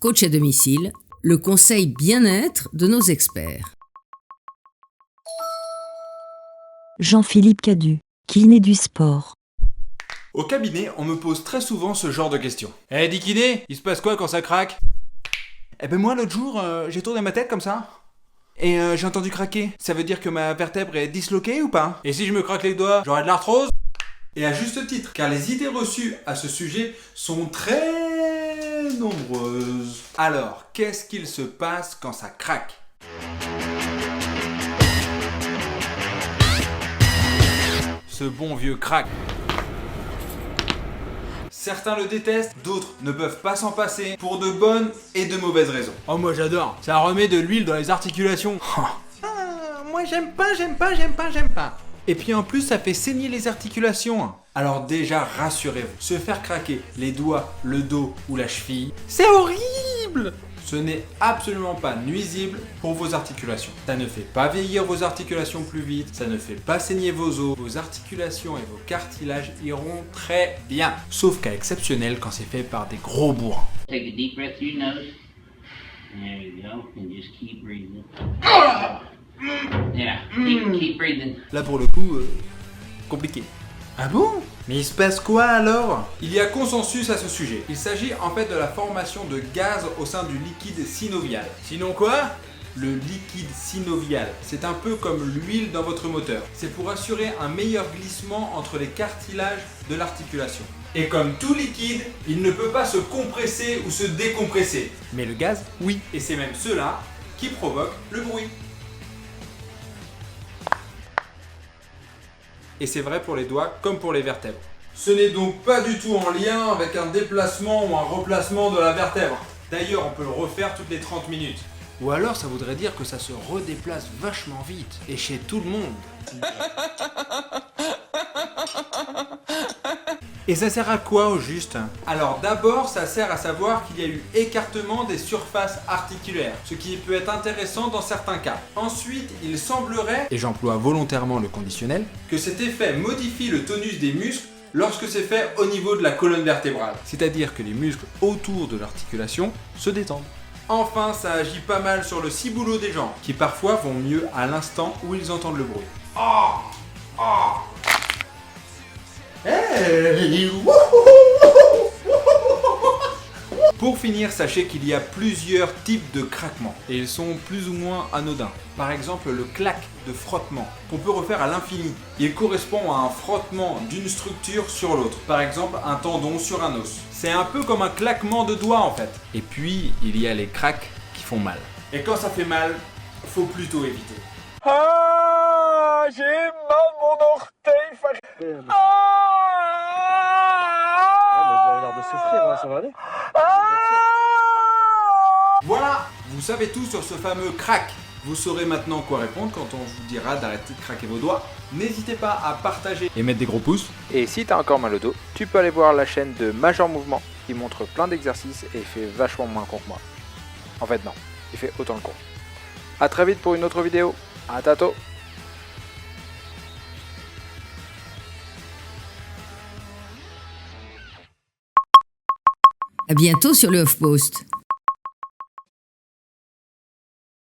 Coach à domicile, le conseil bien-être de nos experts. Jean-Philippe Cadu, kiné du sport. Au cabinet, on me pose très souvent ce genre de questions. Eh, dis kiné, il se passe quoi quand ça craque? Eh ben moi, l'autre jour, j'ai tourné ma tête comme ça. Et j'ai entendu craquer. Ça veut dire que ma vertèbre est disloquée ou pas? Et si je me craque les doigts, j'aurai de l'arthrose? Et à juste titre, car les idées reçues à ce sujet sont très nombreuses. Alors, qu'est-ce qu'il se passe quand ça craque? Ce bon vieux crack. Certains le détestent, d'autres ne peuvent pas s'en passer, pour de bonnes et de mauvaises raisons. Oh, moi j'adore, ça remet de l'huile dans les articulations. Moi j'aime pas. Et puis en plus ça fait saigner les articulations. Alors déjà rassurez-vous, se faire craquer les doigts, le dos ou la cheville, c'est horrible! Ce n'est absolument pas nuisible pour vos articulations. Ça ne fait pas vieillir vos articulations plus vite, ça ne fait pas saigner vos os, vos articulations et vos cartilages iront très bien. Sauf cas exceptionnel quand c'est fait par des gros bourrins. Take a deep breath through your nose. There you go. And just keep breathing. Yeah, keep breathing. Là pour le coup, compliqué. Ah bon? Mais il se passe quoi alors? Il y a consensus à ce sujet. Il s'agit en fait de la formation de gaz au sein du liquide synovial. Sinon quoi? Le liquide synovial, c'est un peu comme l'huile dans votre moteur. C'est pour assurer un meilleur glissement entre les cartilages de l'articulation. Et comme tout liquide, il ne peut pas se compresser ou se décompresser. Mais le gaz, oui. Et c'est même cela qui provoque le bruit. Et c'est vrai pour les doigts comme pour les vertèbres. Ce n'est donc pas du tout en lien avec un déplacement ou un replacement de la vertèbre. D'ailleurs, on peut le refaire toutes les 30 minutes. Ou alors, ça voudrait dire que ça se redéplace vachement vite, et chez tout le monde. Et ça sert à quoi au juste? Alors d'abord, ça sert à savoir qu'il y a eu écartement des surfaces articulaires, ce qui peut être intéressant dans certains cas. Ensuite, il semblerait, et j'emploie volontairement le conditionnel, que cet effet modifie le tonus des muscles lorsque c'est fait au niveau de la colonne vertébrale. C'est-à-dire que les muscles autour de l'articulation se détendent. Enfin, ça agit pas mal sur le ciboulot des jambes, qui parfois vont mieux à l'instant où ils entendent le bruit. Hey! Pour finir, sachez qu'il y a plusieurs types de craquements et ils sont plus ou moins anodins. Par exemple, le clac de frottement qu'on peut refaire à l'infini. Il correspond à un frottement d'une structure sur l'autre. Par exemple, un tendon sur un os. C'est un peu comme un claquement de doigts en fait. Et puis, il y a les craques qui font mal. Et quand ça fait mal, faut plutôt éviter. Ah, j'ai mal mon orteil. Vous avez l'air de souffrir, hein, ça va aller? Voilà, vous savez tout sur ce fameux crack. Vous saurez maintenant quoi répondre quand on vous dira d'arrêter de craquer vos doigts. N'hésitez pas à partager et mettre des gros pouces. Et si t'as encore mal au dos, tu peux aller voir la chaîne de Major Mouvement qui montre plein d'exercices et fait vachement moins con que moi. En fait non, il fait autant le con. A très vite pour une autre vidéo. À tantôt. À bientôt sur le HuffPost.